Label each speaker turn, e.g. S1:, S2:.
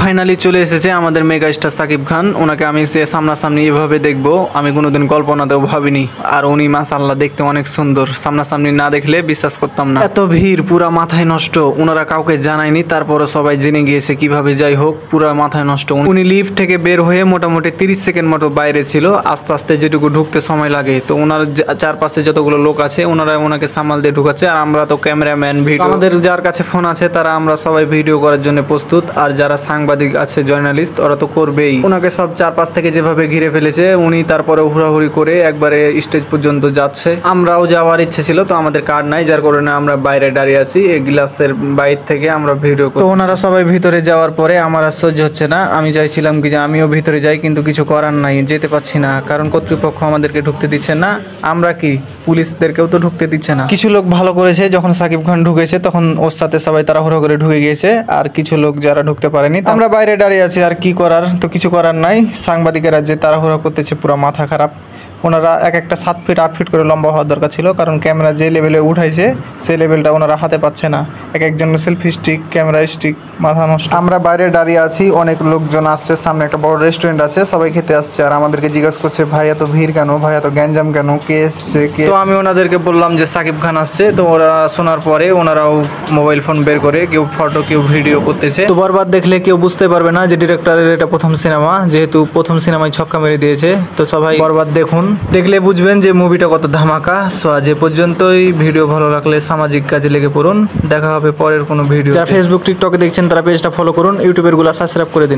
S1: Finally চলে এসেছে আমাদের মেগা স্টার সাকিব খান। ওনাকে আমি সামনাসামনি এভাবে দেখবো আমি কোনোদিন কল্পনাতেও ভাবিনি। আর উনি মাশাআল্লাহ দেখতে অনেক সুন্দর, সামনাসামনি না দেখলে বিশ্বাস করতাম না। এত ভিড়, পুরা মাথায় নষ্ট। ওনারা কাউকে জানায়নি, তারপরে সবাই জেনে গিয়েছে কিভাবে। যাই হোক, পুরা মাথায় নষ্ট। উনি লিফট থেকে বের হয়ে মোটামুটি 30 সেকেন্ড মতো বাইরে ছিল। আস্তে আস্তে যেটুকু ঢুকতে সময় লাগে, তো ওনার চারপাশে যতগুলো লোক আছে ওনারা ওনাকে সামাল দিয়ে ঢুকাচ্ছে। আর আমরা তো ক্যামেরাম্যান, ভিডিও, আমাদের যার কাছে ফোন আছে তারা আমরা সবাই ভিডিও করার জন্য প্রস্তুত। আর যারা সাংবাদিক আছে, জার্নালিস্ট, ওরা তো করবেই। ওনাকে সব চারপাশ থেকে যেভাবে ঘিরে ফেলেছে, উনি তারপরে হুড়াহুড়ি করে একবারে স্টেজ পর্যন্ত যাচ্ছে। আমরাও যাওয়ার ইচ্ছে ছিল, তো আমাদের কার্ড নাই, যার কারণে আমরা বাইরে দাঁড়িয়ে আছি। এই গ্লাসের বাইরে থেকে আমরা ভিডিও করি। তো ওনারা সবাই ভিতরে যাওয়ার পরে আমার আর সহ্য হচ্ছে না। আমি চাইছিলাম কি যে আমিও ভিতরে যাই, কিন্তু কিছু করার নাই, যেতে পারছি না, কারণ কর্তৃপক্ষ আমাদেরকে ঢুকতে দিচ্ছে না। আমরা কি, পুলিশদেরকেও তো ঢুকতে দিচ্ছে না। কিছু লোক ভালো করেছে, যখন সাকিব খান ঢুকেছে তখন ওর সাথে সবাই তাড়াহুড়ো করে ঢুকে গিয়েছে। আর কিছু লোক যারা ঢুকতে পারেনি, আমরা বাইরে দাঁড়িয়ে আছি। আর কি করার, তো কিছু করার নাই। সাংবাদিকেরা যে তাড়াহুড়ো করতেছে, পুরো মাথা খারাপ। ওনারা এক একটা 7 ফিট 8 ফিট করে লম্বা হওয়ার দরকার ছিল, কারণ ক্যামেরা যে লেভেলে উঠাইছে সেই লেভেলটা ওনারা হাতে পাচ্ছে না। এক একজন সেলফি স্টিক, ক্যামেরা স্টিক, মাথা নষ্ট। আমরা বাইরে দাঁড়িয়ে আছি, অনেক লোকজন আসছে। সামনে একটা বড় রেস্টুরেন্ট আছে, সবাই খেতে আসছে। আর আমাদেরকে জিজ্ঞাসা করছে, ভাই এত ভিড় কেন, ভাই এত গ্যাঞ্জাম কেন, কে এসছে কে? তো আমি ওনাদেরকে বললাম যে সাকিব খান আসছে। তো ওরা শোনার পরে ওনারাও মোবাইল ফোন বের করে কেউ ফটো, কেউ ভিডিও করতেছে। তো বরবাদ দেখলে কেউ বুঝতে পারবে না যে ডিরেক্টরের এটা প্রথম সিনেমা, যেহেতু প্রথম সিনেমায় ছক্কা মেরে দিয়েছে। তো সবাই বরবাদ দেখুন, দেখলে বুঝবেন যে মুভিটা কত ধামাকা। সো আজ এ পর্যন্তই। ভিডিও ভালো লাগলে সামাজিক কাজে লেগে পড়ুন। দেখা হবে পরের কোনো ভিডিও। যারা ফেসবুক, টিকটকে দেখছেন তারা পেজটা ফলো করুন, ইউটিউবের গুলা সাবস্ক্রাইব করে দিন।